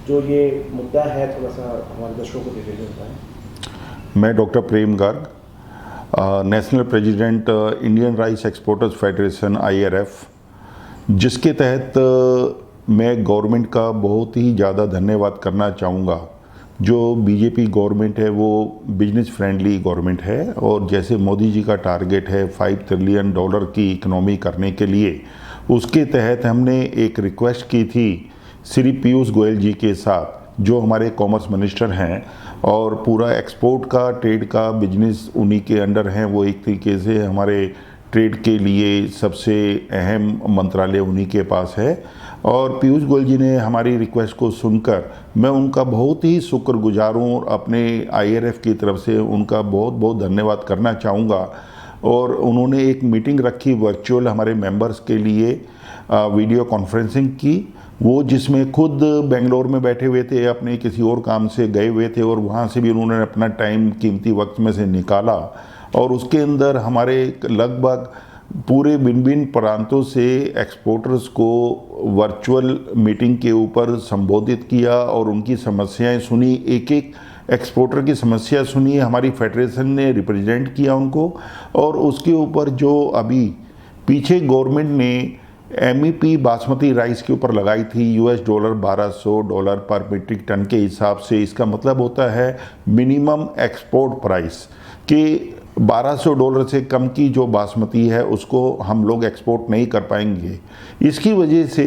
जो ये मुद्दा है थोड़ा सा हमारे दर्शकों को डिटेल में बताएं। मैं doctor Prem Garg, national president Indian rice exporters federation IRF, जिसके तहत मैं गवर्नमेंट का बहुत ही ज़्यादा धन्यवाद करना चाहूँगा। जो बीजेपी गवर्नमेंट है वो बिजनेस फ्रेंडली गवर्नमेंट है, और जैसे मोदी जी का टारगेट है $5 ट्रिलियन की इकनॉमी करने के लिए, उसके तहत हमने एक रिक्वेस्ट की थी श्री पीयूष गोयल जी के साथ, जो हमारे कॉमर्स मिनिस्टर हैं, और पूरा एक्सपोर्ट का, ट्रेड का बिजनेस उन्हीं के अंडर हैं। वो एक तरीके से हमारे ट्रेड के लिए सबसे अहम मंत्रालय उन्हीं के पास है। और पीयूष गोयल जी ने हमारी रिक्वेस्ट को सुनकर मैं उनका बहुत ही शुक्रगुजार हूँ, और अपने IRF की तरफ से उनका बहुत बहुत धन्यवाद करना चाहूँगा। और उन्होंने एक मीटिंग रखी वर्चुअल हमारे मेंबर्स के लिए, वीडियो कॉन्फ्रेंसिंग की, वो जिसमें खुद बेंगलोर में बैठे हुए थे, अपने किसी और काम से गए हुए थे, और वहाँ से भी उन्होंने अपना टाइम कीमती वक्त में से निकाला, और उसके अंदर हमारे लगभग पूरे भिन्न भिन्न प्रांतों से एक्सपोर्टर्स को वर्चुअल मीटिंग के ऊपर संबोधित किया और उनकी समस्याएं सुनी। एक एक एक्सपोर्टर की समस्या सुनी, हमारी फेडरेशन ने रिप्रेजेंट किया उनको। और उसके ऊपर जो अभी पीछे गवर्नमेंट ने MEP बासमती राइस के ऊपर लगाई थी $1200 पर मीट्रिक टन के हिसाब से, इसका मतलब होता है मिनिमम एक्सपोर्ट प्राइस कि $1200 से कम की जो बासमती है उसको हम लोग एक्सपोर्ट नहीं कर पाएंगे। इसकी वजह से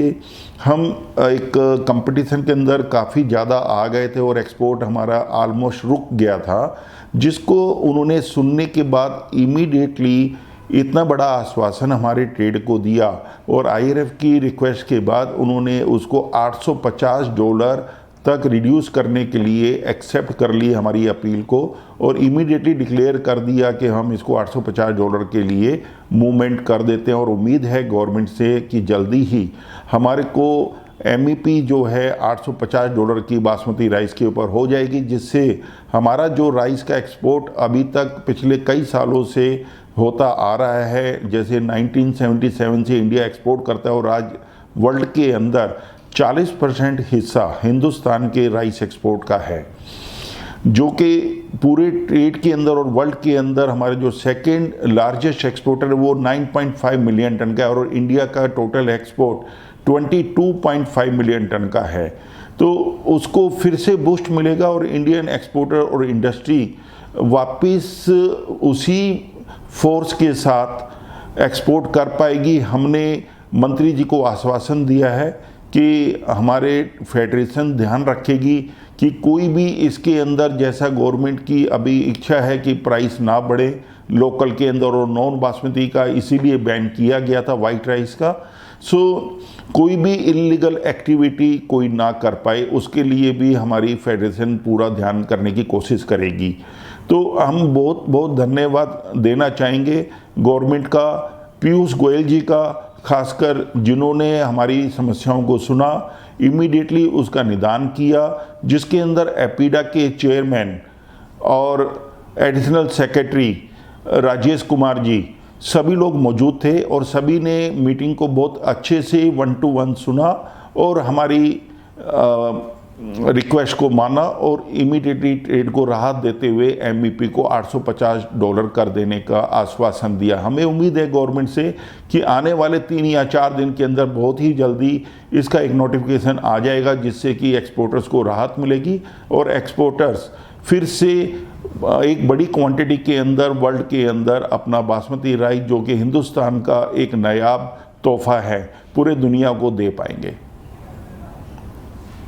हम एक कंपटीशन के अंदर काफ़ी ज़्यादा आ गए थे और एक्सपोर्ट हमारा ऑलमोस्ट रुक गया था, जिसको उन्होंने सुनने के बाद इमीडिएटली इतना बड़ा आश्वासन हमारे ट्रेड को दिया, और IRF की रिक्वेस्ट के बाद उन्होंने उसको $850 तक रिड्यूस करने के लिए एक्सेप्ट कर लिए हमारी अपील को, और इमीडिएटली डिक्लेयर कर दिया कि हम इसको $850 के लिए मूवमेंट कर देते हैं। और उम्मीद है गवर्नमेंट से कि जल्दी ही हमारे को MEP जो है $850 की बासमती राइस के ऊपर हो जाएगी, जिससे हमारा जो राइस का एक्सपोर्ट अभी तक पिछले कई सालों से होता आ रहा है, जैसे 1977 से इंडिया एक्सपोर्ट करता है, और आज वर्ल्ड के अंदर 40% हिस्सा हिंदुस्तान के राइस एक्सपोर्ट का है, जो कि पूरे ट्रेड के अंदर और वर्ल्ड के अंदर हमारे जो सेकेंड लार्जेस्ट एक्सपोर्टर है वो 9.5 मिलियन टन का है, और इंडिया का टोटल एक्सपोर्ट 22.5 मिलियन टन का है। तो उसको फिर से बूस्ट मिलेगा और इंडियन एक्सपोर्टर और इंडस्ट्री वापस उसी फोर्स के साथ एक्सपोर्ट कर पाएगी। हमने मंत्री जी को आश्वासन दिया है कि हमारे फेडरेशन ध्यान रखेगी कि कोई भी इसके अंदर, जैसा गवर्नमेंट की अभी इच्छा है कि प्राइस ना बढ़े लोकल के अंदर, और नॉन बासमती का इसीलिए बैन किया गया था, वाइट राइस का। सो कोई भी इलीगल एक्टिविटी कोई ना कर पाए, उसके लिए भी हमारी फेडरेशन पूरा ध्यान करने की कोशिश करेगी। तो हम बहुत बहुत धन्यवाद देना चाहेंगे गवर्नमेंट का, पीयूष गोयल जी का खासकर, जिन्होंने हमारी समस्याओं को सुना, इमीडिएटली उसका निदान किया, जिसके अंदर एपीडा के चेयरमैन और एडिशनल सेक्रेटरी राजेश कुमार जी सभी लोग मौजूद थे, और सभी ने मीटिंग को बहुत अच्छे से 1-to-1 सुना और हमारी रिक्वेस्ट को माना, और इमीडिएटली ट्रेड को राहत देते हुए MEP को $850 कर देने का आश्वासन दिया। हमें उम्मीद है गवर्नमेंट से कि आने वाले 3 या 4 दिन के अंदर बहुत ही जल्दी इसका एक नोटिफिकेशन आ जाएगा, जिससे कि एक्सपोर्टर्स को राहत मिलेगी, और एक्सपोर्टर्स फिर से एक बड़ी क्वांटिटी के अंदर वर्ल्ड के अंदर अपना बासमती राइस, जो कि हिंदुस्तान का एक नायाब तोहफा है, पूरे दुनिया को दे पाएंगे।